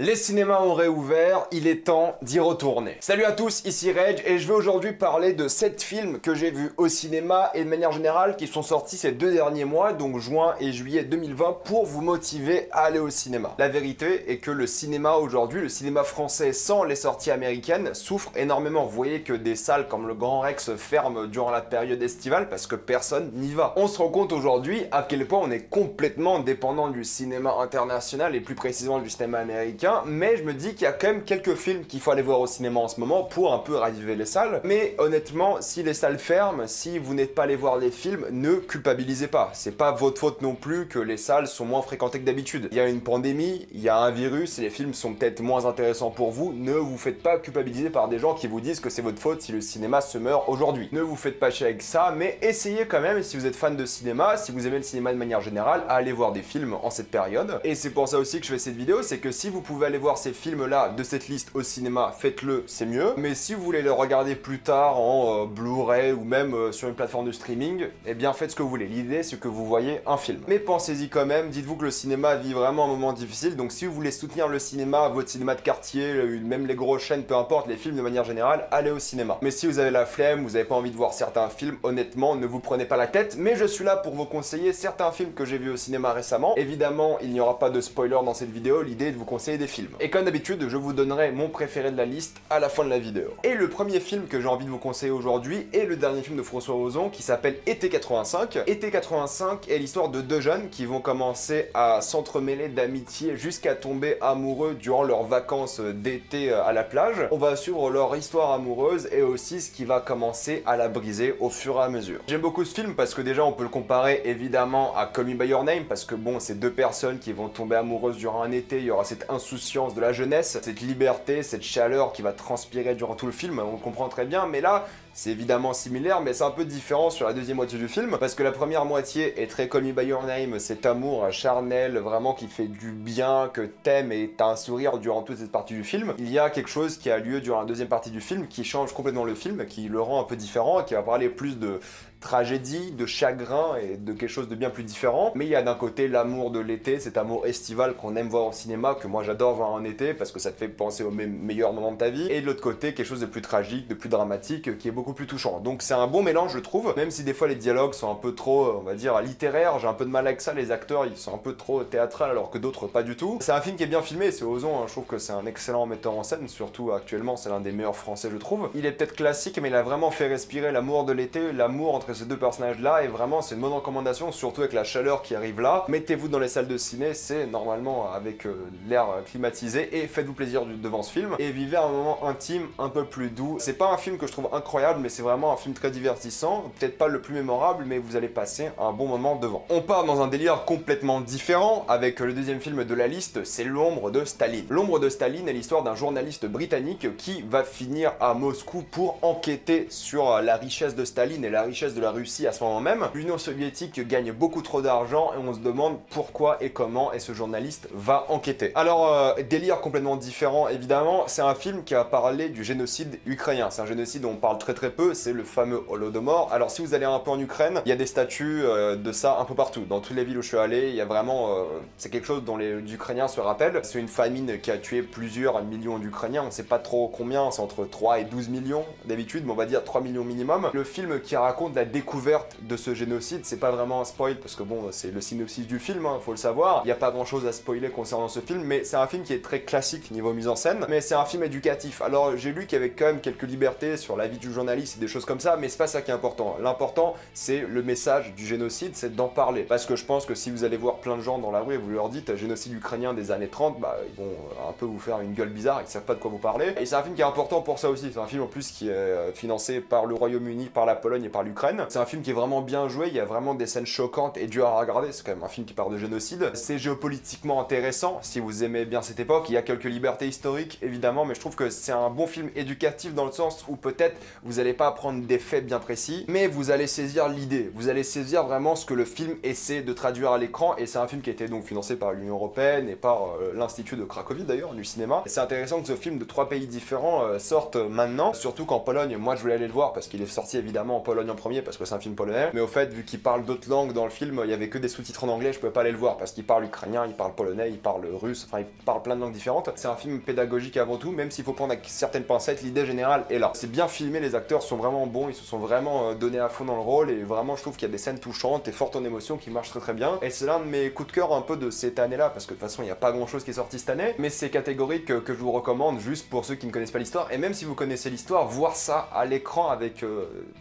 Les cinémas ont réouvert, il est temps d'y retourner. Salut à tous, ici Reg et je vais aujourd'hui parler de 7 films que j'ai vus au cinéma et de manière générale qui sont sortis ces 2 derniers mois, donc juin et juillet 2020, pour vous motiver à aller au cinéma. La vérité est que le cinéma aujourd'hui, le cinéma français sans les sorties américaines, souffre énormément. Vous voyez que des salles comme le Grand Rex ferment durant la période estivale parce que personne n'y va. On se rend compte aujourd'hui à quel point on est complètement dépendant du cinéma international et plus précisément du cinéma américain. Mais je me dis qu'il y a quand même quelques films qu'il faut aller voir au cinéma en ce moment pour un peu raviver les salles. Mais honnêtement, si les salles ferment, si vous n'êtes pas allé voir les films, ne culpabilisez pas. C'est pas votre faute non plus que les salles sont moins fréquentées que d'habitude. Il y a une pandémie, il y a un virus et les films sont peut-être moins intéressants pour vous. Ne vous faites pas culpabiliser par des gens qui vous disent que c'est votre faute si le cinéma se meurt aujourd'hui. Ne vous faites pas chier avec ça, mais essayez quand même, si vous êtes fan de cinéma, si vous aimez le cinéma de manière générale, à aller voir des films en cette période. Et c'est pour ça aussi que je fais cette vidéo, c'est que si vous pouvez aller voir ces films-là de cette liste au cinéma, faites-le, c'est mieux. Mais si vous voulez les regarder plus tard en Blu-ray ou même sur une plateforme de streaming, eh bien faites ce que vous voulez. L'idée, c'est que vous voyez un film. Mais pensez-y quand même, dites-vous que le cinéma vit vraiment un moment difficile, donc si vous voulez soutenir le cinéma, votre cinéma de quartier, même les grosses chaînes, peu importe, les films de manière générale, allez au cinéma. Mais si vous avez la flemme, vous n'avez pas envie de voir certains films, honnêtement, ne vous prenez pas la tête, mais je suis là pour vous conseiller certains films que j'ai vus au cinéma récemment. Évidemment, il n'y aura pas de spoiler dans cette vidéo, l'idée est de vous conseiller des films. Et comme d'habitude, je vous donnerai mon préféré de la liste à la fin de la vidéo. Et le premier film que j'ai envie de vous conseiller aujourd'hui est le dernier film de François Ozon qui s'appelle Été 85. Été 85 est l'histoire de deux jeunes qui vont commencer à s'entremêler d'amitié jusqu'à tomber amoureux durant leurs vacances d'été à la plage. On va suivre leur histoire amoureuse et aussi ce qui va commencer à la briser au fur et à mesure. J'aime beaucoup ce film parce que déjà on peut le comparer évidemment à Call Me By Your Name parce que bon, c'est deux personnes qui vont tomber amoureuses durant un été, il y aura cette insouciance de la jeunesse, cette liberté, cette chaleur qui va transpirer durant tout le film, on le comprend très bien, mais là, c'est évidemment similaire, mais c'est un peu différent sur la deuxième moitié du film, parce que la première moitié est très Call Me By Your Name, cet amour charnel, vraiment qui fait du bien, que t'aimes et t'as un sourire durant toute cette partie du film. Il y a quelque chose qui a lieu durant la deuxième partie du film, qui change complètement le film, qui le rend un peu différent, qui va parler plus de tragédie, de chagrin et de quelque chose de bien plus différent. Mais il y a d'un côté l'amour de l'été, cet amour estival qu'on aime voir au cinéma, que moi j'adore voir en été parce que ça te fait penser aux meilleurs moments de ta vie. Et de l'autre côté, quelque chose de plus tragique, de plus dramatique, qui est beaucoup plus touchant. Donc c'est un bon mélange je trouve, même si des fois les dialogues sont un peu trop, on va dire, littéraires, j'ai un peu de mal avec ça, les acteurs ils sont un peu trop théâtrales alors que d'autres pas du tout. C'est un film qui est bien filmé, c'est Ozon, hein. Je trouve que c'est un excellent metteur en scène, surtout actuellement c'est l'un des meilleurs français je trouve. Il est peut-être classique mais il a vraiment fait respirer l'amour de l'été, l'amour entre ces deux personnages-là, et vraiment c'est une bonne recommandation, surtout avec la chaleur qui arrive là. Mettez-vous dans les salles de ciné, c'est normalement avec l'air climatisé, et faites-vous plaisir devant ce film, et vivez un moment intime un peu plus doux. C'est pas un film que je trouve incroyable, mais c'est vraiment un film très divertissant, peut-être pas le plus mémorable, mais vous allez passer un bon moment devant. On part dans un délire complètement différent, avec le deuxième film de la liste, c'est L'ombre de Staline. L'ombre de Staline est l'histoire d'un journaliste britannique qui va finir à Moscou pour enquêter sur la richesse de Staline et la richesse de la Russie à ce moment même. L'Union soviétique gagne beaucoup trop d'argent et on se demande pourquoi et comment, et ce journaliste va enquêter. Alors, délire complètement différent évidemment, c'est un film qui va parler du génocide ukrainien. C'est un génocide dont on parle très peu, c'est le fameux Holodomor. Alors si vous allez un peu en Ukraine, il y a des statues de ça un peu partout. Dans toutes les villes où je suis allé, il y a vraiment... c'est quelque chose dont les Ukrainiens se rappellent. C'est une famine qui a tué plusieurs millions d'Ukrainiens, on sait pas trop combien, c'est entre 3 et 12 millions d'habitude, mais on va dire 3 millions minimum. Le film qui raconte la découverte de ce génocide, c'est pas vraiment un spoil parce que bon, c'est le synopsis du film, hein, faut le savoir. Il n'y a pas grand chose à spoiler concernant ce film, mais c'est un film qui est très classique niveau mise en scène, mais c'est un film éducatif. Alors j'ai lu qu'il y avait quand même quelques libertés sur la vie du journaliste et des choses comme ça, mais c'est pas ça qui est important. L'important, c'est le message du génocide, c'est d'en parler. Parce que je pense que si vous allez voir plein de gens dans la rue et vous leur dites génocide ukrainien des années 30, bah ils vont un peu vous faire une gueule bizarre, ils savent pas de quoi vous parlez. Et c'est un film qui est important pour ça aussi. C'est un film en plus qui est financé par le Royaume-Uni, par la Pologne et par l'Ukraine. C'est un film qui est vraiment bien joué, il y a vraiment des scènes choquantes et dures à regarder, c'est quand même un film qui parle de génocide. C'est géopolitiquement intéressant, si vous aimez bien cette époque. Il y a quelques libertés historiques évidemment, mais je trouve que c'est un bon film éducatif dans le sens où peut-être vous n'allez pas apprendre des faits bien précis, mais vous allez saisir l'idée, vous allez saisir vraiment ce que le film essaie de traduire à l'écran, et c'est un film qui a été donc financé par l'Union Européenne et par l'Institut de Cracovie d'ailleurs, du cinéma. C'est intéressant que ce film de 3 pays différents sorte maintenant, surtout qu'en Pologne, moi je voulais aller le voir parce qu'il est sorti évidemment en Pologne en premier parce que c'est un film polonais, mais au fait, vu qu'il parle d'autres langues dans le film, il y avait que des sous-titres en anglais, je pouvais pas aller le voir parce qu'il parle ukrainien, il parle polonais, il parle russe, enfin il parle plein de langues différentes. C'est un film pédagogique avant tout, même s'il faut prendre avec certaines pincettes, l'idée générale est là. C'est bien filmé, les acteurs sont vraiment bons, ils se sont vraiment donnés à fond dans le rôle, et vraiment je trouve qu'il y a des scènes touchantes et fortes en émotion qui marchent très très bien, et c'est l'un de mes coups de cœur un peu de cette année-là, parce que de toute façon il n'y a pas grand chose qui est sorti cette année, mais c'est catégorique que je vous recommande, juste pour ceux qui ne connaissent pas l'histoire, et même si vous connaissez l'histoire, voir ça à l'écran avec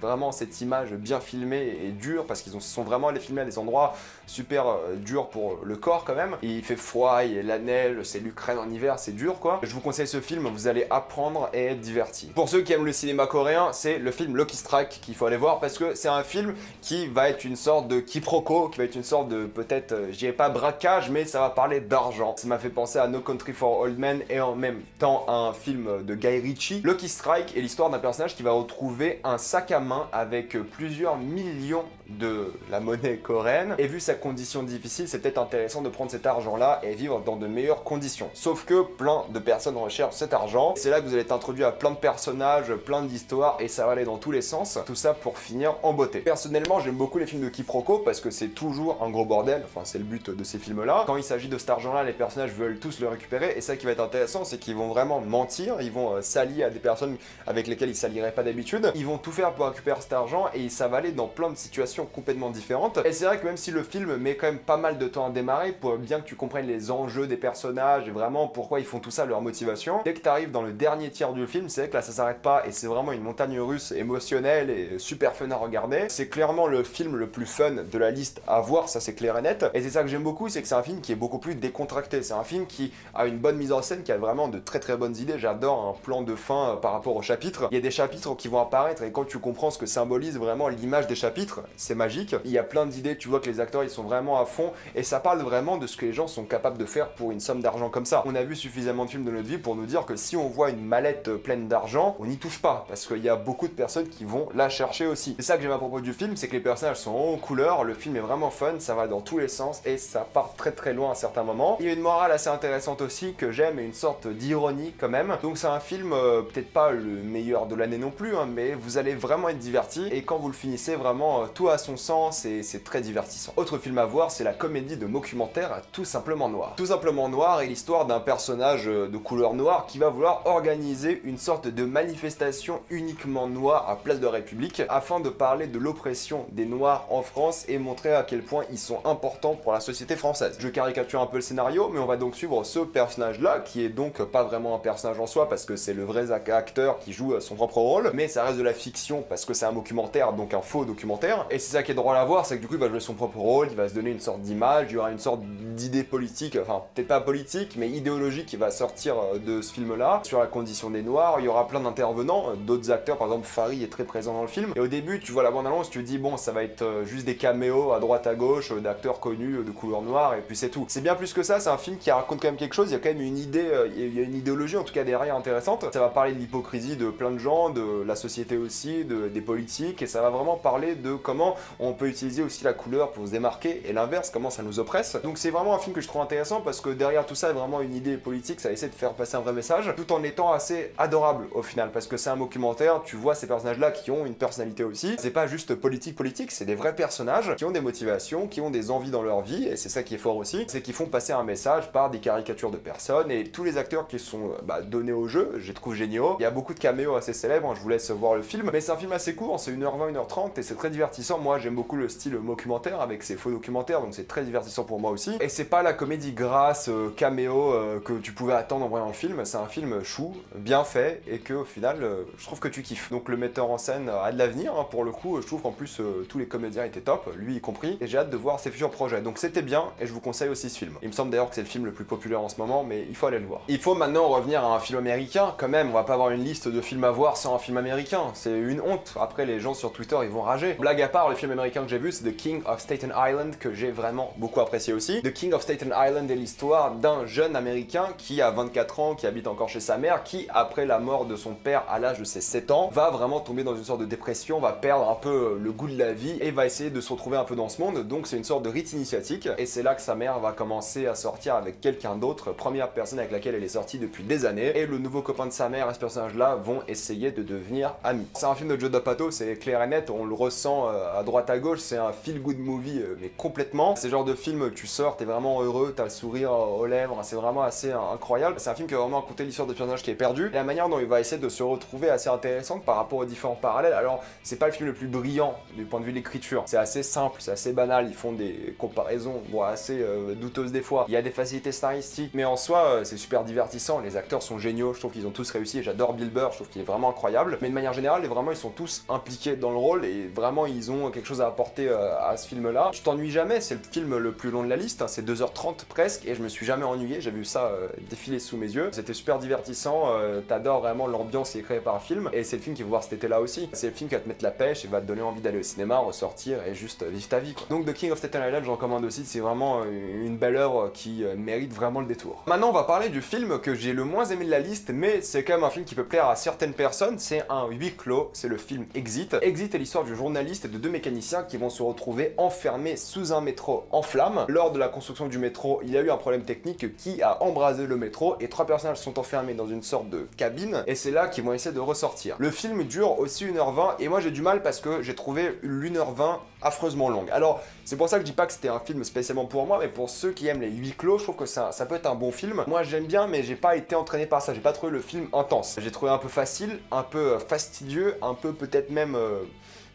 vraiment cette image bien filmée et dure, parce qu'ils sont vraiment allés filmer à des endroits super durs pour le corps quand même. Il fait froid, il y a la neige, c'est l'Ukraine en hiver, c'est dur quoi. Je vous conseille ce film, vous allez apprendre et être diverti. Pour ceux qui aiment le cinéma coréen, c'est le film Lucky Strike qu'il faut aller voir, parce que c'est un film qui va être une sorte de quiproquo, qui va être une sorte de peut-être, je dirais pas braquage, mais ça va parler d'argent. Ça m'a fait penser à No Country for Old Men et en même temps à un film de Guy Ritchie. Lucky Strike est l'histoire d'un personnage qui va retrouver un sac à main avec plusieurs millions de la monnaie coréenne, et vu sa condition difficile, c'est peut-être intéressant de prendre cet argent-là et vivre dans de meilleures conditions. Sauf que plein de personnes recherchent cet argent, c'est là que vous allez être introduit à plein de personnages, plein d'histoires, et ça va aller dans tous les sens, tout ça pour finir en beauté. Personnellement, j'aime beaucoup les films de quiproquo parce que c'est toujours un gros bordel, enfin c'est le but de ces films-là. Quand il s'agit de cet argent-là, les personnages veulent tous le récupérer, et ça qui va être intéressant, c'est qu'ils vont vraiment mentir, ils vont s'allier à des personnes avec lesquelles ils s'allieraient pas d'habitude, ils vont tout faire pour récupérer cet argent, et ça va aller dans plein de situations complètement différentes. Et c'est vrai que même si le film met quand même pas mal de temps à démarrer, pour bien que tu comprennes les enjeux des personnages et vraiment pourquoi ils font tout ça, leur motivation, dès que tu arrives dans le dernier tiers du film, c'est vrai que là ça s'arrête pas, et c'est vraiment une montagne russe émotionnelle et super fun à regarder. C'est clairement le film le plus fun de la liste à voir, ça c'est clair et net, et c'est ça que j'aime beaucoup, c'est que c'est un film qui est beaucoup plus décontracté, c'est un film qui a une bonne mise en scène, qui a vraiment de très très bonnes idées. J'adore un plan de fin par rapport aux chapitres, il y a des chapitres qui vont apparaître, et quand tu comprends ce que symbolise vraiment l'image des chapitres, c'est magique. Il y a plein d'idées, tu vois que les acteurs ils sont vraiment à fond, et ça parle vraiment de ce que les gens sont capables de faire pour une somme d'argent comme ça. On a vu suffisamment de films de notre vie pour nous dire que si on voit une mallette pleine d'argent, on n'y touche pas, parce qu'il y a beaucoup de personnes qui vont la chercher aussi. C'est ça que j'aime à propos du film, c'est que les personnages sont en couleur, le film est vraiment fun, ça va dans tous les sens, et ça part très très loin à certains moments. Il y a une morale assez intéressante aussi que j'aime, et une sorte d'ironie quand même. Donc c'est un film, peut-être pas le meilleur de l'année non plus, hein, mais vous allez vraiment être diverti, et quand vous le finissez, vraiment tout a son sens, et c'est très divertissant. Autre film à voir, c'est la comédie de documentaire Tout simplement noir. Tout simplement noir est l'histoire d'un personnage de couleur noire qui va vouloir organiser une sorte de manifestation uniquement noire à Place de la République afin de parler de l'oppression des noirs en France et montrer à quel point ils sont importants pour la société française. Je caricature un peu le scénario, mais on va donc suivre ce personnage-là, qui est donc pas vraiment un personnage en soi parce que c'est le vrai acteur qui joue son propre rôle, mais ça reste de la fiction parce que c'est un documentaire, donc un faux documentaire, et c'est ça qui est drôle à voir, c'est que du coup il va jouer son propre rôle, il va se donner une sorte d'image, il y aura une sorte d'idée politique, enfin peut-être pas politique, mais idéologique qui va sortir de ce film-là, sur la condition des noirs. Il y aura plein d'intervenants, d'autres acteurs, par exemple Farid est très présent dans le film, et au début tu vois la bande-annonce, tu te dis bon ça va être juste des caméos à droite à gauche d'acteurs connus de couleur noire, et puis c'est tout. C'est bien plus que ça, c'est un film qui raconte quand même quelque chose, il y a quand même une idée, il y a une idéologie en tout cas derrière intéressante, ça va parler de l'hypocrisie de plein de gens, de la société aussi, des politiques, et ça va vraiment parler de comment on peut utiliser aussi la couleur pour se démarquer, et l'inverse, comment ça nous oppresse. Donc c'est vraiment un film que je trouve intéressant parce que derrière tout ça, il y a vraiment une idée politique, ça essaie de faire passer un vrai message, tout en étant assez adorable au final, parce que c'est un documentaire, tu vois ces personnages-là qui ont une personnalité aussi, c'est pas juste politique, c'est des vrais personnages qui ont des motivations, qui ont des envies dans leur vie, et c'est ça qui est fort aussi, c'est qu'ils font passer un message par des caricatures de personnes, et tous les acteurs qui sont donnés au jeu, je les trouve géniaux. Il y a beaucoup de caméos assez célèbres, je vous laisse voir le film, mais c'est un film assez court, c'est 1h20, 1h30, et c'est très divertissant. Moi j'aime beaucoup le style documentaire avec ses faux documentaires, donc c'est très divertissant pour moi aussi, et c'est pas la comédie grasse, caméo que tu pouvais attendre en voyant le film, c'est un film chou, bien fait, et que au final, je trouve que tu kiffes. Donc le metteur en scène a de l'avenir, hein, pour le coup, je trouve qu'en plus tous les comédiens étaient top, lui y compris, et j'ai hâte de voir ses futurs projets. Donc c'était bien, et je vous conseille aussi ce film. Il me semble d'ailleurs que c'est le film le plus populaire en ce moment, mais il faut aller le voir. Il faut maintenant revenir à un film américain, quand même, on va pas avoir une liste de films à voir sans un film américain, c'est une honte. Après les gens sur Twitter ils vont rager. Blague à part, le film américain que j'ai vu c'est The King of Staten Island, que j'ai vraiment beaucoup apprécié aussi. The King of Staten Island est l'histoire d'un jeune américain qui a 24 ans, qui habite encore chez sa mère, qui après la mort de son père à l'âge de ses 7 ans, enfant, va vraiment tomber dans une sorte de dépression, va perdre un peu le goût de la vie et va essayer de se retrouver un peu dans ce monde. Donc c'est une sorte de rite initiatique et c'est là que sa mère va commencer à sortir avec quelqu'un d'autre, première personne avec laquelle elle est sortie depuis des années, et le nouveau copain de sa mère et ce personnage-là vont essayer de devenir amis. C'est un film de Joe D'Apato, c'est clair et net, on le ressent à droite à gauche, c'est un feel-good movie mais complètement. C'est le genre de film, tu sors, t'es vraiment heureux, t'as le sourire aux lèvres, c'est vraiment assez incroyable. C'est un film qui va vraiment raconter l'histoire de personnage qui est perdu, et la manière dont il va essayer de se retrouver est assez intéressante par rapport aux différents parallèles. Alors c'est pas le film le plus brillant du point de vue de l'écriture, c'est assez simple, c'est assez banal, ils font des comparaisons bon, assez douteuses des fois, il y a des facilités scénaristiques, mais en soi c'est super divertissant, les acteurs sont géniaux, je trouve qu'ils ont tous réussi, et j'adore Bill Burr, je trouve qu'il est vraiment incroyable, mais de manière générale, vraiment ils sont tous impliqués dans le rôle, et vraiment ils ont quelque chose à apporter à ce film là. Tu t'ennuies jamais, c'est le film le plus long de la liste, hein, c'est 2h30 presque, et je me suis jamais ennuyé, j'ai vu ça défiler sous mes yeux, c'était super divertissant, t'adores vraiment l'ambiance qui est créée par le film, et c'est le film qu'il faut voir cet été là aussi, c'est le film qui va te mettre la pêche et va te donner envie d'aller au cinéma, ressortir et juste vivre ta vie quoi. Donc The King of Staten Island, j'en recommande aussi, c'est vraiment une belle œuvre qui mérite vraiment le détour. Maintenant on va parler du film que j'ai le moins aimé de la liste, mais c'est quand même un film qui peut plaire à certaines personnes, c'est un huis clos, c'est le film Exit. Exit est l'histoire du journaliste et de deux mécaniciens qui vont se retrouver enfermés sous un métro en flammes. Lors de la construction du métro, il y a eu un problème technique qui a embrasé le métro et trois personnages sont enfermés dans une sorte de cabine et c'est là qu'ils vont essayer de ressortir. Le film dure aussi 1h20 et moi j'ai du mal parce que j'ai trouvé l'1h20 affreusement longue. Alors c'est pour ça que je dis pas que c'était un film spécialement pour moi, mais pour ceux qui aiment les huis clos, je trouve que ça peut être un bon film. Moi j'aime bien, mais j'ai pas été entraîné par ça, j'ai pas trouvé le film intense. J'ai trouvé un peu facile, un peu fastidieux, un peu peut-être même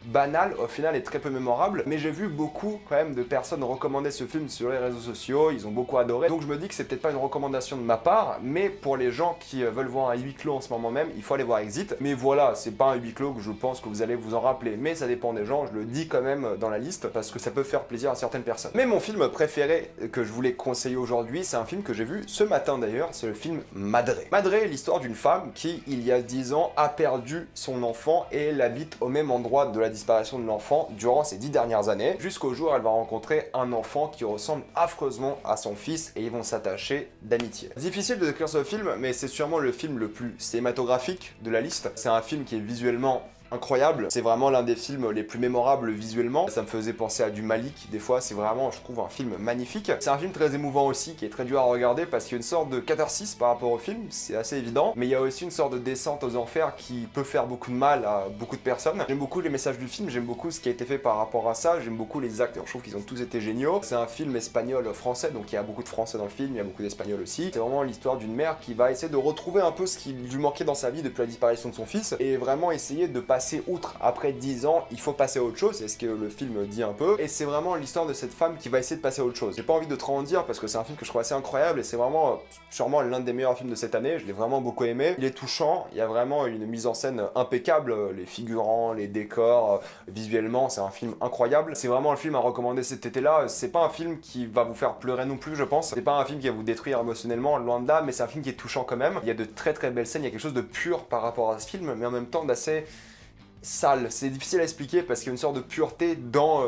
banal, au final est très peu mémorable, mais j'ai vu beaucoup quand même de personnes recommander ce film sur les réseaux sociaux, ils ont beaucoup adoré, donc je me dis que c'est peut-être pas une recommandation de ma part, mais pour les gens qui veulent voir un huis clos en ce moment même, il faut aller voir Exit, mais voilà, c'est pas un huis clos que je pense que vous allez vous en rappeler, mais ça dépend des gens, je le dis quand même dans la liste, parce que ça peut faire plaisir à certaines personnes. Mais mon film préféré que je voulais conseiller aujourd'hui, c'est un film que j'ai vu ce matin d'ailleurs, c'est le film Madre. Madre est l'histoire d'une femme qui, il y a 10 ans, a perdu son enfant et elle habite au même endroit de la disparition de l'enfant durant ces 10 dernières années, jusqu'au jour où elle va rencontrer un enfant qui ressemble affreusement à son fils et ils vont s'attacher d'amitié. Difficile de décrire ce film, mais c'est sûrement le film le plus cinématographique de la liste. C'est un film qui est visuellement incroyable, c'est vraiment l'un des films les plus mémorables visuellement, ça me faisait penser à du Malik, des fois c'est vraiment, je trouve, un film magnifique. C'est un film très émouvant aussi, qui est très dur à regarder parce qu'il y a une sorte de catharsis par rapport au film, c'est assez évident, mais il y a aussi une sorte de descente aux enfers qui peut faire beaucoup de mal à beaucoup de personnes. J'aime beaucoup les messages du film, j'aime beaucoup ce qui a été fait par rapport à ça, j'aime beaucoup les acteurs, je trouve qu'ils ont tous été géniaux. C'est un film espagnol-français, donc il y a beaucoup de français dans le film, il y a beaucoup d'espagnol aussi. C'est vraiment l'histoire d'une mère qui va essayer de retrouver un peu ce qui lui manquait dans sa vie depuis la disparition de son fils, et vraiment essayer de passer outre. Après 10 ans, il faut passer à autre chose, c'est ce que le film dit un peu, et c'est vraiment l'histoire de cette femme qui va essayer de passer à autre chose. J'ai pas envie de trop en dire parce que c'est un film que je trouve assez incroyable et c'est vraiment sûrement l'un des meilleurs films de cette année, je l'ai vraiment beaucoup aimé. Il est touchant, il y a vraiment une mise en scène impeccable, les figurants, les décors, visuellement, c'est un film incroyable. C'est vraiment le film à recommander cet été-là, c'est pas un film qui va vous faire pleurer non plus, je pense. C'est pas un film qui va vous détruire émotionnellement, loin de là, mais c'est un film qui est touchant quand même. Il y a de très très belles scènes, il y a quelque chose de pur par rapport à ce film, mais en même temps d'assez sale. C'est difficile à expliquer parce qu'il y a une sorte de pureté dans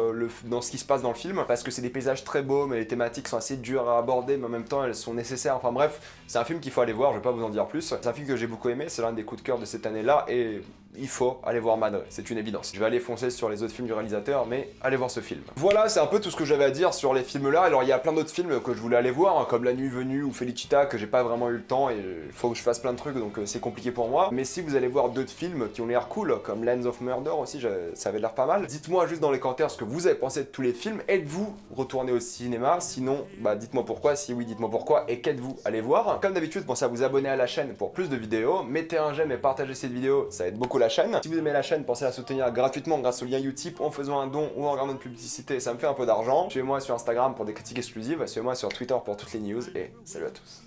ce qui se passe dans le film, parce que c'est des paysages très beaux, mais les thématiques sont assez dures à aborder, mais en même temps elles sont nécessaires. Enfin bref, c'est un film qu'il faut aller voir, je vais pas vous en dire plus. C'est un film que j'ai beaucoup aimé, c'est l'un des coups de cœur de cette année-là, et il faut aller voir Madre, c'est une évidence. Je vais aller foncer sur les autres films du réalisateur, mais allez voir ce film. Voilà, c'est un peu tout ce que j'avais à dire sur les films là. Alors il y a plein d'autres films que je voulais aller voir, hein, comme La Nuit Venue ou Felicita, que j'ai pas vraiment eu le temps et il faut que je fasse plein de trucs, donc c'est compliqué pour moi. Mais si vous allez voir d'autres films qui ont l'air cool, comme Lens of Murder aussi, ça avait l'air pas mal, dites-moi juste dans les commentaires ce que vous avez pensé de tous les films. Êtes-vous retourné au cinéma? Sinon, bah dites-moi pourquoi, si oui, dites-moi pourquoi, et qu'êtes-vous allé voir? Comme d'habitude, pensez à vous abonner à la chaîne pour plus de vidéos, mettez un j'aime et partagez cette vidéo, ça aide beaucoup la chaîne. Si vous aimez la chaîne, pensez à la soutenir gratuitement grâce au lien Utip, en faisant un don ou en regardant une publicité, ça me fait un peu d'argent. Suivez-moi sur Instagram pour des critiques exclusives, suivez-moi sur Twitter pour toutes les news, et salut à tous.